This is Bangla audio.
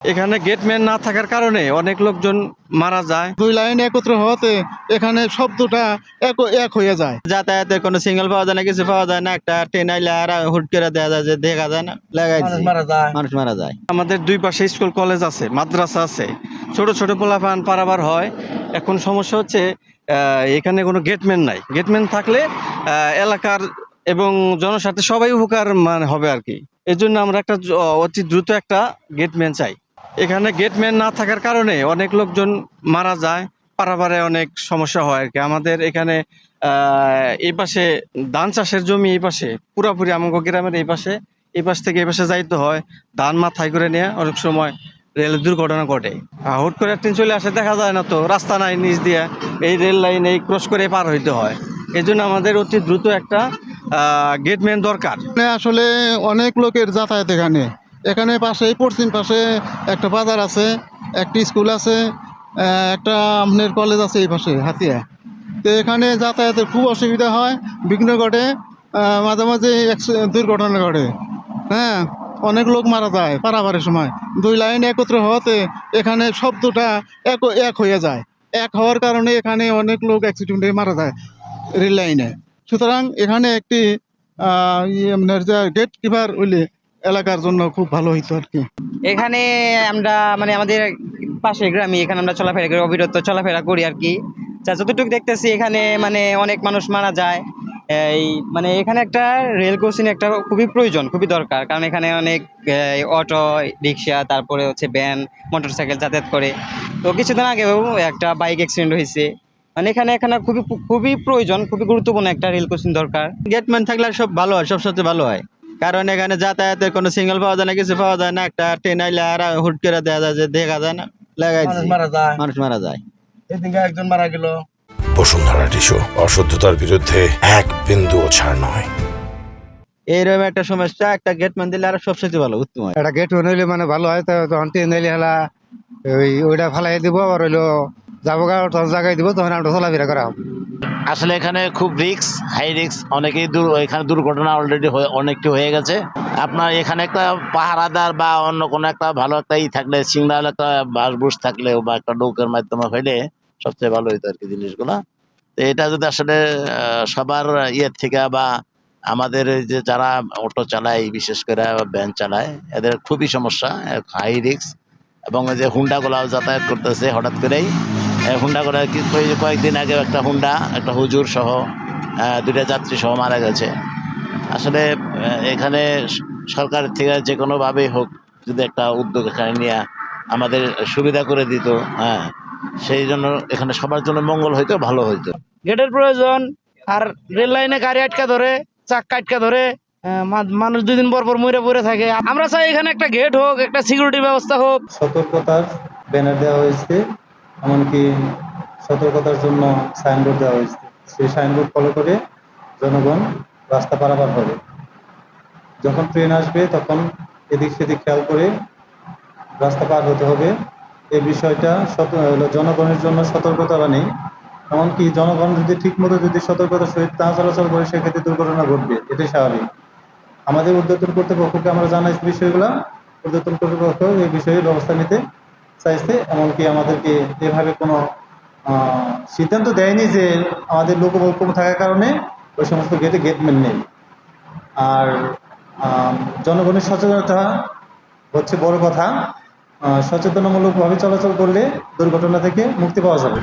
এখানে গেটম্যান না থাকার কারণে অনেক লোকজন মারা যায়। দুই লাইন একত্র হওয়াতে এখানে শব্দটা এক হয়ে যায়। যাতায়াতের কোনো সিগন্যাল পাওয়া যায় না, কিছু পাওয়া যায় না। একটা ট্রেন আইলে আর হুট করে দেখা যায় যে দেখা যায় না, মানুষ মারা যায়। আমাদের দুই পাশে স্কুল কলেজ আছে, মাদ্রাসা আছে, ছোট ছোট পোলাপান পারাবার হয়। এখন সমস্যা হচ্ছে এখানে কোনো গেটম্যান নাই। গেটম্যান থাকলে এলাকার এবং জনস্বার্থে সবাই উপকার মানে হবে আর কি। এর জন্য আমরা একটা অতি দ্রুত একটা গেটম্যান চাই। এখানে গেটম্যান না থাকার কারণে অনেক লোকজন মারা যায়, পারাবারে অনেক সমস্যা হয় আর কি। আমাদের এখানে এই পাশে ধান চাষের জমি, এই পাশে পুরাপুরি আমাকে গ্রামের এই পাশ থেকে এই পাশে যাইতে হয়। ধান মাথায় করে নিয়ে অনেক সময় রেলের দুর্ঘটনা ঘটে। হুট করে ট্রেন চলে আসে, দেখা যায় না, তো রাস্তা নাই নিচ দিয়ে, এই রেল লাইন এই ক্রস করে পার হইতে হয়। এই জন্য আমাদের অতি দ্রুত একটা গেটম্যান দরকার। আসলে অনেক লোকের যাতায়াত এখানে এখানে পাশে পশ্চিম পাশে একটা বাজার আছে, একটা স্কুল আছে, একটা আপনার কলেজ আছে এই পাশে হাতিয়া। তো এখানে যাতায়াতের খুব অসুবিধা হয়, বিঘ্ন ঘটে, মাঝে মাঝে দুর্ঘটনা ঘটে। হ্যাঁ, অনেক লোক মারা যায় পারাবারের সময়। দুই লাইন একত্র হওয়াতে এখানে শব্দটা এক হয়ে যায়। এক হওয়ার কারণে এখানে অনেক লোক অ্যাক্সিডেন্টে মারা যায় রেল লাইনে। সুতরাং এখানে একটি গেট কিপার হইলে এলাকার জন্য খুব ভালো হইতো আর কি। এখানে আমরা মানে আমাদের পাশের গ্রামে এখানে আমরা চলাফেরা করি, অবিরত চলাফেরা করি আর কি। যতটুকু দেখতেছি এখানে মানে অনেক মানুষ মারা যায়। এই মানে এখানে একটা রেল ক্রসিং একটা খুবই প্রয়োজন, খুবই দরকার। কারণ এখানে অনেক অটো রিক্সা, তারপরে হচ্ছে ভ্যান, মোটরসাইকেল যাতায়াত করে। তো কিছুদিন আগেও একটা বাইক অ্যাক্সিডেন্ট হয়েছে। মানে এখানে খুবই খুবই প্রয়োজন, খুবই গুরুত্বপূর্ণ একটা রেল ক্রসিং দরকার। গেটম্যান থাকলে সব ভালো হয়, সব সাথে ভালো হয়। কারণ এখানে যাতায়াতের কোনো সিগন্যাল পাওয়া যায় না, কিছু পাওয়া যায় না। একটা ট্রেন আইলে আর হুট করে দেখা যায় যে দেখা যায় না, মানুষ মারা যায়। এদিকে একজন মারা গেল। বসুন্ধরা টিস্যু, অশুদ্ধতার বিরুদ্ধে এক বিন্দুও ছাড় নয়। এইরকম একটা সমস্যা, একটা গেটম্যান দিলে আর সবচেয়ে ভালো, উত্তম হয়। একটা গেট হইলে মানে ভালো হয়। তখন ট্রেন এলে হেলা ওইটা ফেলাই দিব, আবার হইলো যাবো তখন জায়গায় দিব, তখন আমরা চলাফেরা করা হবে। আসলে এখানে খুব রিক্স, হাই রিক্স। অনেকেই এখানে দুর্ঘটনা অলরেডি অনেকটি হয়ে গেছে। আপনার এখানে একটা পাহারাদার বা অন্য কোনো একটা ভালো একটা থাকলে, সিগন্যাল একটা বাসবুস থাকলে বা একটা নৌকার মাধ্যমে হইলে সবচেয়ে ভালো হইতো আর কি জিনিসগুলা। তো এটা যদি আসলে সবার ইয়ের থেকে বা আমাদের যে যারা অটো চালায়, বিশেষ করে ভ্যান চালায়, এদের খুবই সমস্যা, হাই রিক্স। এবং যে হুন্ডাগুলা যাতায়াত করতেছে হঠাৎ করেই, হুন্ডাগুলা কয়েকদিন আগে একটা হুন্ডা, একটা হুজুর সহ দুইটা যাত্রী সহ মারা গেছে। আসলে এখানে সরকার থেকে যে কোনোভাবেই হোক যদি একটা উদ্যোগ এখানে নিয়ে আমাদের সুবিধা করে দিত, হ্যাঁ, সেই জন্য এখানে সবার জন্য মঙ্গল হইতো, ভালো হইতো। গেটের প্রয়োজন। আর রেল লাইনে গাড়ি আটকা ধরে, চাক্কা আটকা ধরে, মানুষ দুদিন পর পর মরে পড়ে থাকে। আমরা চাই এখানে একটা গেট হোক, একটা সিকিউরিটি ব্যবস্থা হোক। সতর্কতার ব্যানার দেওয়া হয়েছে, এমনকি সতর্কতার জন্য সাইনবোর্ড দেওয়া হয়েছে। সেই সাইনবোর্ড ফলো করে জনগণ রাস্তা পারাপার হবে। যখন ট্রেন আসবে তখন এদিক সেদিক খেয়াল করে রাস্তা পার হতে হবে। এই বিষয়টা জনগণের জন্য সতর্কতা নেই। এমনকি জনগণ যদি ঠিকমতো সতর্কতার সহিত না চলাচল করে, সেক্ষেত্রে দুর্ঘটনা ঘটবে, এটাই স্বাভাবিক। আমাদের ঊর্ধ্বতন কর্তৃপক্ষকে আমরা জানাইছি বিষয়গুলো, ঊর্ধ্বতন কর্তৃপক্ষ এই বিষয়ে ব্যবস্থা নিতে চাইছে। এমনকি আমাদেরকে এভাবে কোনো সিদ্ধান্ত দেয়নি যে আমাদের লোকবল কম থাকার কারণে ওই সমস্ত গেটে গেটম্যান নেই। আর জনগণের সচেতনতা হচ্ছে বড় কথা। সচেতনামূলকভাবে চলাচল করলে দুর্ঘটনা থেকে মুক্তি পাওয়া যাবে।